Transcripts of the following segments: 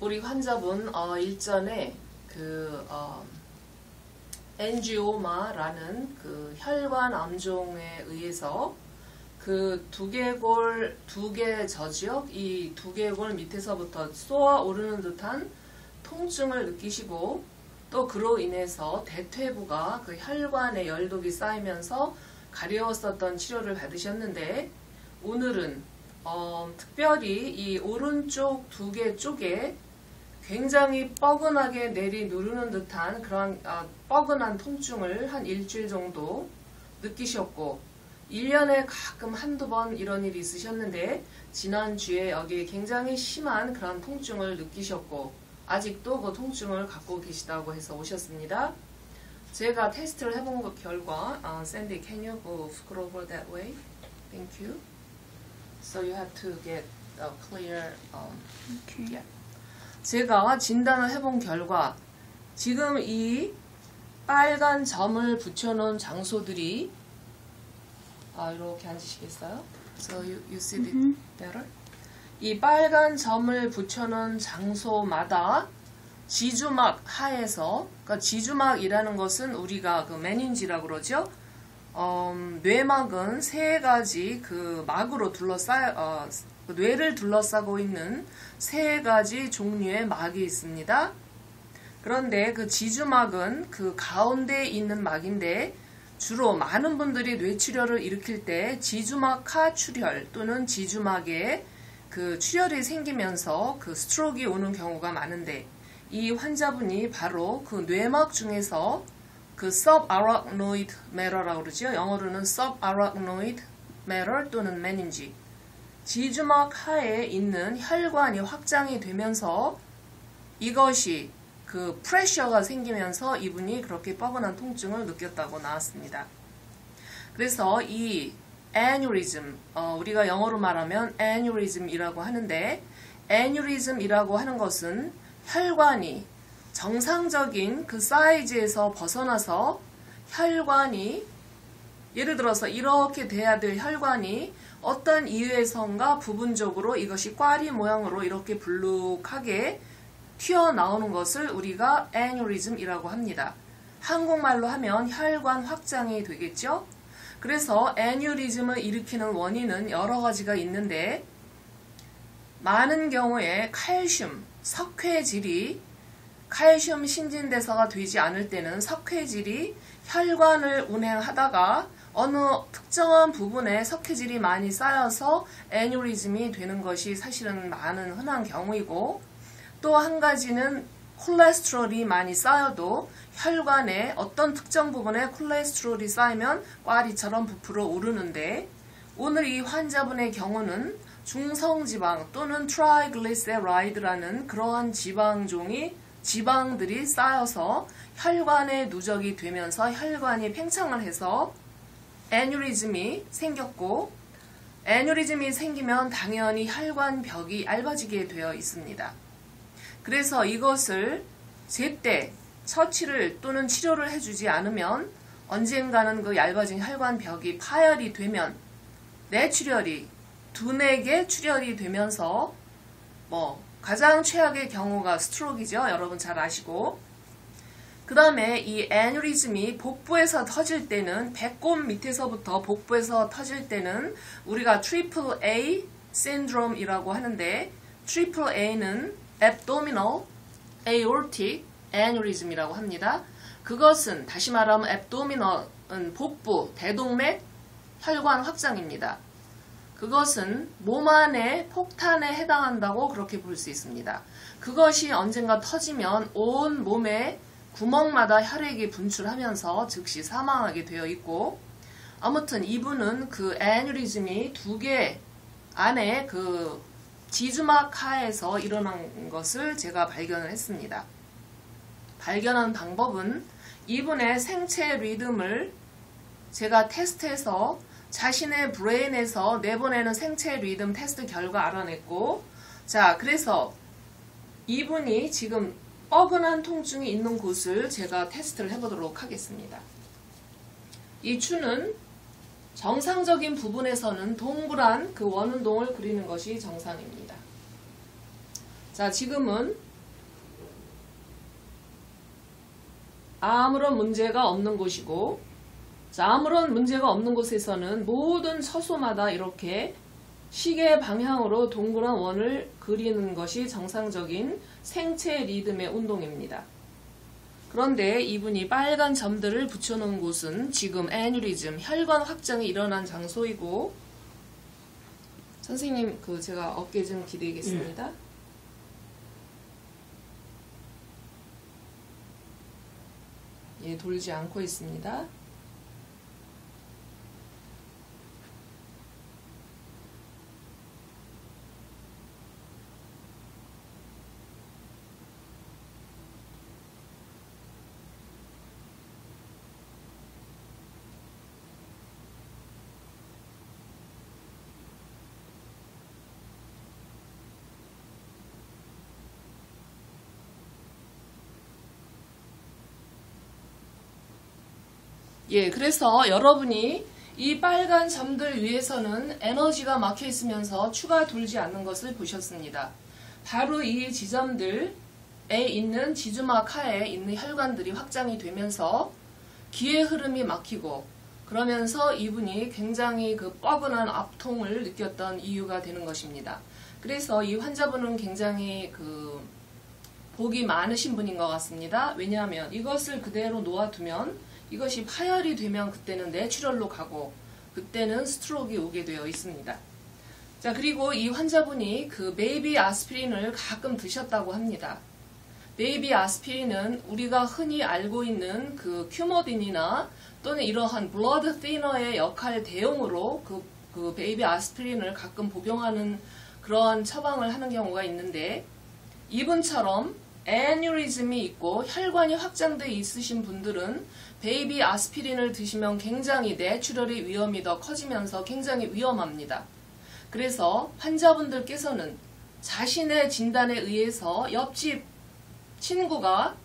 우리 환자분 일전에 그 엔지오마라는 그 혈관 암종에 의해서 그 두개골, 두개 저지역, 이 두개골 밑에서부터 쏘아 오르는 듯한 통증을 느끼시고, 또 그로 인해서 대퇴부가 그 혈관에 열독이 쌓이면서 가려웠었던 치료를 받으셨는데, 오늘은 특별히 이 오른쪽 두개 쪽에 굉장히 뻐근하게 내리 누르는 듯한 그런 뻐근한 통증을 한 일주일 정도 느끼셨고, 1년에 가끔 한두 번 이런 일이 있으셨는데, 지난주에 여기 굉장히 심한 그런 통증을 느끼셨고, 아직도 그 통증을 갖고 계시다고 해서 오셨습니다. 제가 테스트를 해본 결과, Sandy, can you move over that way? Thank you. So you have to get a clear, Okay. yeah. 제가 진단을 해본 결과, 지금 이 빨간 점을 붙여놓은 장소들이, 이렇게 앉으시겠어요? So you see it better? 이 빨간 점을 붙여놓은 장소마다 지주막 하에서, 그러니까 지주막이라는 것은 우리가 그 메닌지라고 그러죠. 뇌막은 세 가지 그 막으로 둘러싸여, 뇌를 둘러싸고 있는 세 가지 종류의 막이 있습니다. 그런데 그 지주막은 그 가운데에 있는 막인데, 주로 많은 분들이 뇌출혈을 일으킬 때 지주막하 출혈 또는 지주막에 그 출혈이 생기면서 그 스트로크가 오는 경우가 많은데, 이 환자분이 바로 그 뇌막 중에서 그 subarachnoid matter라고 그러죠. 영어로는 subarachnoid matter 또는 meninge, 지주막 하에 있는 혈관이 확장이 되면서 이것이 그 프레셔가 생기면서 이분이 그렇게 뻐근한 통증을 느꼈다고 나왔습니다. 그래서 이 aneurysm, 우리가 영어로 말하면 aneurysm이라고 하는데, aneurysm이라고 하는 것은 혈관이 정상적인 그 사이즈에서 벗어나서 혈관이, 예를 들어서 이렇게 돼야 될 혈관이 어떤 이유에선가 부분적으로 이것이 꽈리 모양으로 이렇게 불룩하게 튀어나오는 것을 우리가 aneurysm이라고 합니다. 한국말로 하면 혈관 확장이 되겠죠? 그래서 aneurysm을 일으키는 원인은 여러 가지가 있는데, 많은 경우에 칼슘, 석회질이, 칼슘 신진대사가 되지 않을 때는 석회질이 혈관을 운행하다가 어느 특정한 부분에 석회질이 많이 쌓여서 aneurysm이 되는 것이 사실은 많은 흔한 경우이고, 또 한 가지는 콜레스테롤이 많이 쌓여도 혈관에 어떤 특정 부분에 콜레스테롤이 쌓이면 꽈리처럼 부풀어 오르는데, 오늘 이 환자분의 경우는 중성지방 또는 트라이글리세라이드라는 그러한 지방들이 쌓여서 혈관에 누적이 되면서 혈관이 팽창을 해서 aneurysm이 생겼고, aneurysm이 생기면 당연히 혈관벽이 얇아지게 되어 있습니다. 그래서 이것을 제때 처치를 또는 치료를 해주지 않으면 언젠가는 그 얇아진 혈관벽이 파열이 되면 뇌출혈이, 두뇌계 출혈이 되면서 가장 최악의 경우가 스트로크이죠. 여러분 잘 아시고, 그 다음에 이 aneurysm이 복부에서 터질 때는, 배꼽 밑에서부터 복부에서 터질 때는 우리가 AAA 신드롬이라고 하는데, AAA는 abdominal aortic aneurysm이라고 합니다. 그것은 다시 말하면 abdominal은 복부, 대동맥 혈관 확장입니다. 그것은 몸 안의 폭탄에 해당한다고 그렇게 볼 수 있습니다. 그것이 언젠가 터지면 온 몸의 구멍마다 혈액이 분출하면서 즉시 사망하게 되어 있고, 아무튼 이분은 그 aneurysm이 두 개 안에 그 지주막 하에서 일어난 것을 제가 발견을 했습니다. 발견한 방법은 이분의 생체 리듬을 제가 테스트해서 자신의 브레인에서 내보내는 생체 리듬 테스트 결과 알아냈고, 자, 그래서 이분이 지금 뻐근한 통증이 있는 곳을 제가 테스트를 해보도록 하겠습니다. 이 추는 정상적인 부분에서는 동그란 그 원운동을 그리는 것이 정상입니다. 자, 지금은 아무런 문제가 없는 곳이고, 자, 아무런 문제가 없는 곳에서는 모든 처소마다 이렇게 시계 방향으로 동그란 원을 그리는 것이 정상적인 생체 리듬의 운동입니다. 그런데 이분이 빨간 점들을 붙여놓은 곳은 지금 애뉴리즘, 혈관 확장이 일어난 장소이고, 선생님 제가 어깨 좀 기대겠습니다. 예, 돌지 않고 있습니다. 예, 그래서 여러분이 이 빨간 점들 위에서는 에너지가 막혀 있으면서 추가 돌지 않는 것을 보셨습니다. 바로 이 지점들에 있는 지주막 하에 있는 혈관들이 확장이 되면서 기의 흐름이 막히고, 그러면서 이분이 굉장히 뻐근한 압통을 느꼈던 이유가 되는 것입니다. 그래서 이 환자분은 굉장히 복이 많으신 분인 것 같습니다. 왜냐하면 이것을 그대로 놓아두면 이것이 파열이 되면 그때는 뇌출혈로 가고 그때는 스트로크가 오게 되어 있습니다. 자, 그리고 이 환자분이 베이비 아스피린을 가끔 드셨다고 합니다. 베이비 아스피린은 우리가 흔히 알고 있는 큐모딘이나 또는 이러한 블러드 티너의 역할 대용으로 베이비 아스피린을 가끔 복용하는 그러한 처방을 하는 경우가 있는데, 이분처럼 애뉴리즘이 있고 혈관이 확장되어 있으신 분들은 베이비 아스피린을 드시면 굉장히 뇌출혈의 위험이 더 커지면서 굉장히 위험합니다. 그래서 환자분들께서는 자신의 진단에 의해서 옆집 친구가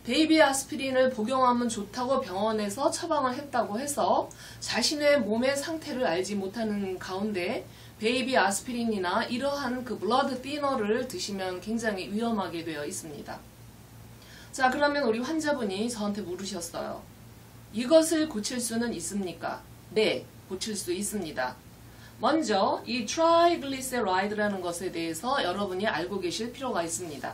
베이비 아스피린을 복용하면 좋다고 병원에서 처방을 했다고 해서 자신의 몸의 상태를 알지 못하는 가운데 베이비 아스피린이나 이러한 블러드 티너를 드시면 굉장히 위험하게 되어 있습니다. 자, 그러면 우리 환자분이 저한테 물으셨어요. 이것을 고칠 수는 있습니까? 네, 고칠 수 있습니다. 먼저 이 트라이글리세라이드라는 것에 대해서 여러분이 알고 계실 필요가 있습니다.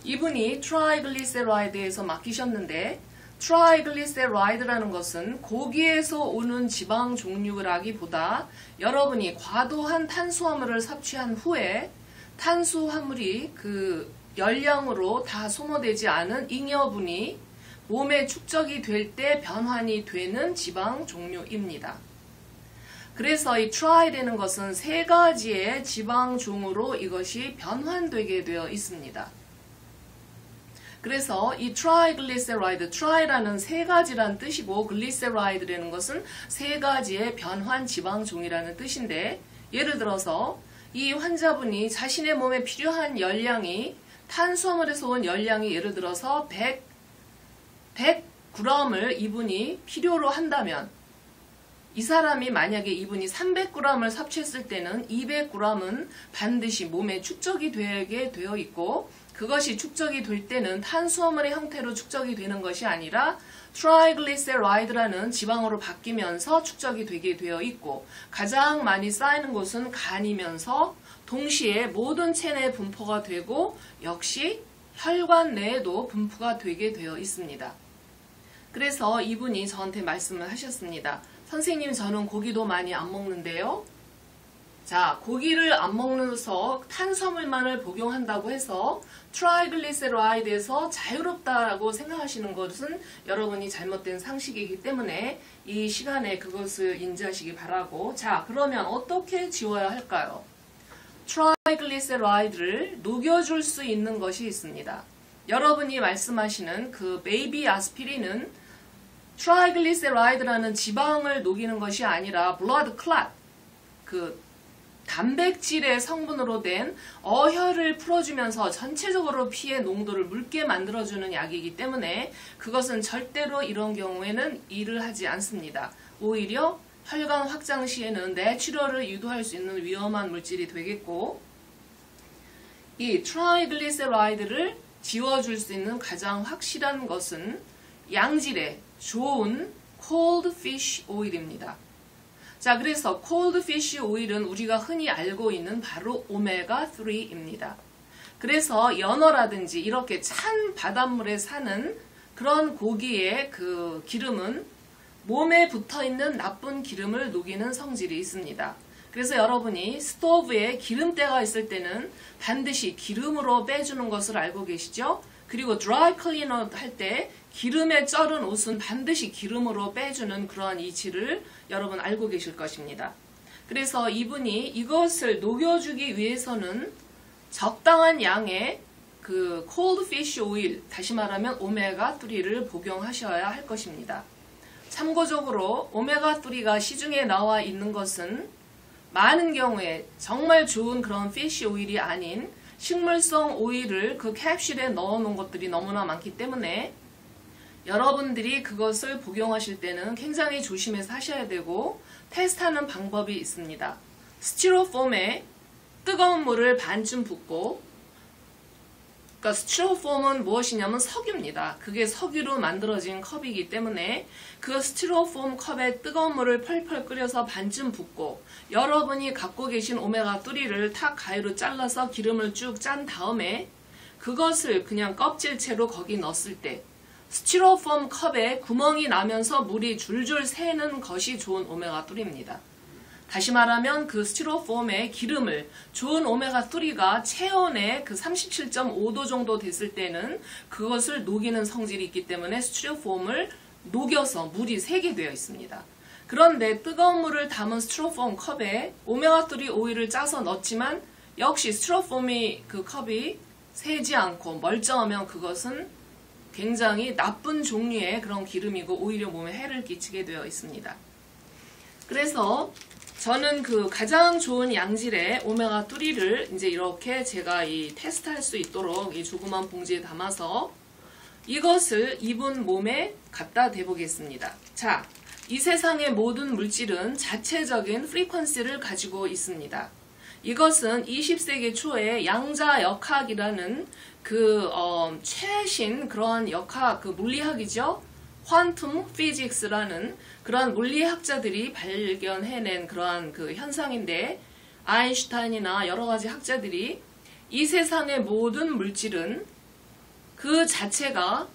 이분이 트라이글리세라이드에서 맡기셨는데, 트라이글리세라이드라는 것은 고기에서 오는 지방 종류라기보다 여러분이 과도한 탄수화물을 섭취한 후에 탄수화물이 열량으로 다 소모되지 않은 잉여분이 몸에 축적이 될 때 변환이 되는 지방 종류입니다. 그래서 이 트라이라는 것은 세 가지의 지방 종으로 이것이 변환되게 되어 있습니다. 그래서 이 트라이글리세라이드, 트라이라는 세 가지란 뜻이고 글리세라이드라는 것은 세 가지의 변환 지방종이라는 뜻인데, 예를 들어서 이 환자분이 자신의 몸에 필요한 열량이 탄수화물에서 온 열량이 예를 들어서 100g을 이분이 필요로 한다면, 이 사람이 만약에 이분이 300g을 섭취했을 때는 200g은 반드시 몸에 축적이 되게 되어 있고, 그것이 축적이 될 때는 탄수화물의 형태로 축적이 되는 것이 아니라 트라이글리세라이드라는 지방으로 바뀌면서 축적이 되게 되어 있고, 가장 많이 쌓이는 곳은 간이면서 동시에 모든 체내에 분포가 되고 역시 혈관 내에도 분포가 되게 되어 있습니다. 그래서 이분이 저한테 말씀을 하셨습니다. 선생님, 저는 고기도 많이 안 먹는데요. 자, 고기를 안 먹는서 탄수화물만을 복용한다고 해서 트라이글리세라이드에서 자유롭다고 생각하시는 것은 여러분이 잘못된 상식이기 때문에 이 시간에 그것을 인지하시기 바라고, 자, 그러면 어떻게 지워야 할까요? 트라이글리세라이드를 녹여줄 수 있는 것이 있습니다. 여러분이 말씀하시는 베이비 아스피린은 트라이글리세라이드라는 지방을 녹이는 것이 아니라 블러드 클랏, 단백질의 성분으로 된 어혈을 풀어주면서 전체적으로 피의 농도를 묽게 만들어주는 약이기 때문에 그것은 절대로 이런 경우에는 일을 하지 않습니다. 오히려 혈관 확장 시에는 뇌출혈을 유도할 수 있는 위험한 물질이 되겠고, 이 트라이글리세라이드를 지워줄 수 있는 가장 확실한 것은 양질의 좋은 cold fish oil입니다. 자, 그래서 cold fish oil은 우리가 흔히 알고 있는 바로 오메가3입니다. 그래서 연어라든지 이렇게 찬 바닷물에 사는 그런 고기의 그 기름은 몸에 붙어있는 나쁜 기름을 녹이는 성질이 있습니다. 그래서 여러분이 스토브에 기름때가 있을 때는 반드시 기름으로 빼주는 것을 알고 계시죠? 그리고 드라이 클리너 할 때 기름에 쩔은 옷은 반드시 기름으로 빼주는 그러한 이치를 여러분 알고 계실 것입니다. 그래서 이분이 이것을 녹여주기 위해서는 적당한 양의 그 cold fish oil, 다시 말하면 오메가3를 복용하셔야 할 것입니다. 참고적으로 오메가3가 시중에 나와 있는 것은 많은 경우에 정말 좋은 그런 fish oil이 아닌 식물성 오일을 그 캡슐에 넣어 놓은 것들이 너무나 많기 때문에 여러분들이 그것을 복용하실 때는 굉장히 조심해서 하셔야 되고 테스트하는 방법이 있습니다. 스티로폼에 뜨거운 물을 반쯤 붓고, 그러니까 스티로폼은 무엇이냐면 석유입니다. 그게 석유로 만들어진 컵이기 때문에 그 스티로폼 컵에 뜨거운 물을 펄펄 끓여서 반쯤 붓고 여러분이 갖고 계신 오메가3를 탁 가위로 잘라서 기름을 쭉 짠 다음에 그것을 그냥 껍질채로 거기 넣었을 때 스티로폼 컵에 구멍이 나면서 물이 줄줄 새는 것이 좋은 오메가3입니다. 다시 말하면 그 스티로폼의 기름을 좋은 오메가3가 체온의 그 37.5도 정도 됐을 때는 그것을 녹이는 성질이 있기 때문에 스티로폼을 녹여서 물이 새게 되어 있습니다. 그런데 뜨거운 물을 담은 스티로폼 컵에 오메가3 오일을 짜서 넣지만 역시 스티로폼이 그 컵이 새지 않고 멀쩡하면 그것은 굉장히 나쁜 종류의 그런 기름이고 오히려 몸에 해를 끼치게 되어 있습니다. 그래서 저는 그 가장 좋은 양질의 오메가3를 이제 이렇게 제가 이 테스트할 수 있도록 이 조그만 봉지에 담아서 이것을 이분 몸에 갖다 대보겠습니다. 자, 이 세상의 모든 물질은 자체적인 프리퀀시를 가지고 있습니다. 이것은 20세기 초에 양자역학이라는 그 최신 그러한 역학, 그 물리학이죠. 퀀텀 피직스라는 그러한 물리학자들이 발견해낸 그러한 그 현상인데 아인슈타인이나 여러 가지 학자들이 이 세상의 모든 물질은 그 자체가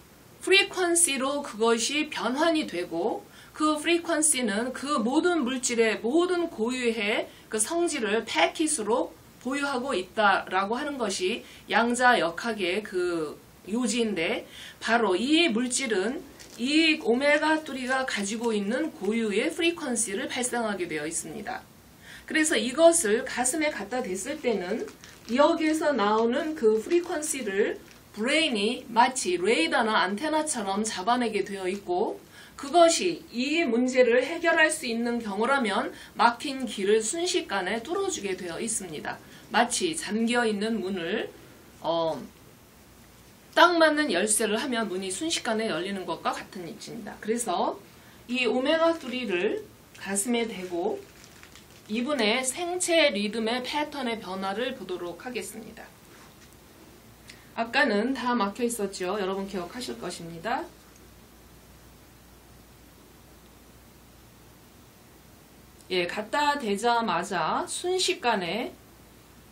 프리퀀시로 그것이 변환이 되고 그 프리퀀시는 그 모든 물질의 모든 고유의 그 성질을 패킷으로 보유하고 있다라고 하는 것이 양자역학의 그 요지인데 바로 이 물질은 이 오메가3가 가지고 있는 고유의 프리퀀시를 발생하게 되어 있습니다. 그래서 이것을 가슴에 갖다 댔을 때는 여기에서 나오는 그 프리퀀시를 브레인이 마치 레이더나 안테나처럼 잡아내게 되어 있고 그것이 이 문제를 해결할 수 있는 경우라면 막힌 길을 순식간에 뚫어주게 되어 있습니다. 마치 잠겨있는 문을 딱 맞는 열쇠를 하면 문이 순식간에 열리는 것과 같은 위치입니다. 그래서 이 오메가3를 가슴에 대고 이분의 생체 리듬의 패턴의 변화를 보도록 하겠습니다. 아까는 다 막혀 있었죠. 여러분 기억하실 것입니다. 예, 갖다 대자마자 순식간에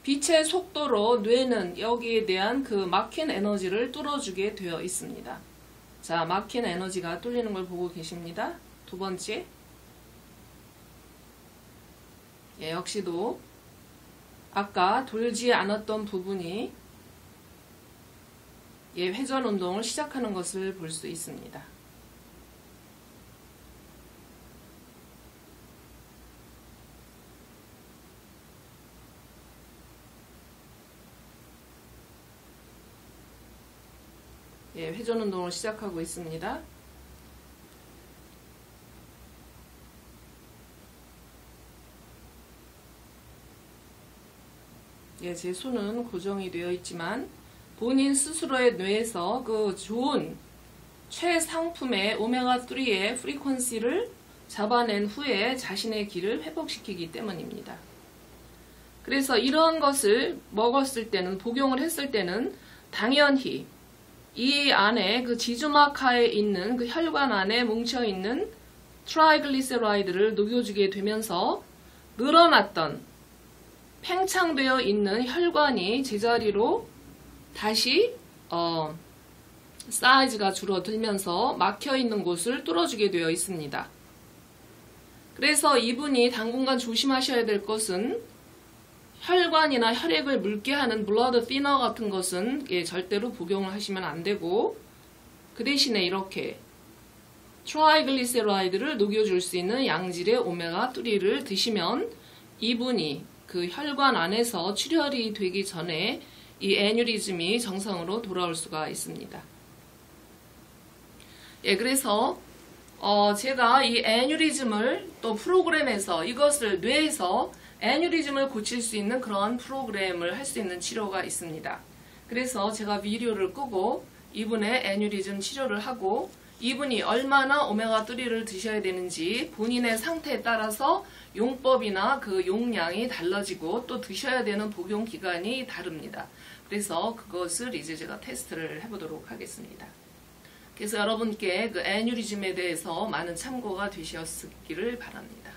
빛의 속도로 뇌는 여기에 대한 그 막힌 에너지를 뚫어주게 되어 있습니다. 자, 막힌 에너지가 뚫리는 걸 보고 계십니다. 두 번째. 예, 역시도 아까 돌지 않았던 부분이 예, 회전 운동을 시작하는 것을 볼 수 있습니다. 예, 회전 운동을 시작하고 있습니다. 예, 제 손은 고정이 되어 있지만 본인 스스로의 뇌에서 그 좋은 최상품의 오메가3의 프리퀀시를 잡아낸 후에 자신의 기를 회복시키기 때문입니다. 그래서 이런 것을 먹었을 때는, 복용을 했을 때는 당연히 이 안에 그 지주막하에 있는 그 혈관 안에 뭉쳐있는 트라이글리세라이드를 녹여주게 되면서 늘어났던 팽창되어 있는 혈관이 제자리로 다시 사이즈가 줄어들면서 막혀있는 곳을 뚫어주게 되어 있습니다. 그래서 이분이 당분간 조심하셔야 될 것은 혈관이나 혈액을 묽게 하는 블러드 티너 같은 것은 절대로 복용을 하시면 안 되고, 그 대신에 이렇게 트라이글리세라이드를 녹여줄 수 있는 양질의 오메가3를 드시면 이분이 그 혈관 안에서 출혈이 되기 전에 이 애뉴리즘이 정상으로 돌아올 수가 있습니다. 그래서 제가 이 애뉴리즘을 또 프로그램에서 이것을 뇌에서 애뉴리즘을 고칠 수 있는 그런 프로그램을 할 수 있는 치료가 있습니다. 그래서 제가 비디오를 끄고 이분의 애뉴리즘 치료를 하고 이분이 얼마나 오메가3를 드셔야 되는지 본인의 상태에 따라서 용법이나 그 용량이 달라지고 또 드셔야 되는 복용 기간이 다릅니다. 그래서 그것을 이제 제가 테스트를 해보도록 하겠습니다. 그래서 여러분께 그 애뉴리즘에 대해서 많은 참고가 되셨기를 바랍니다.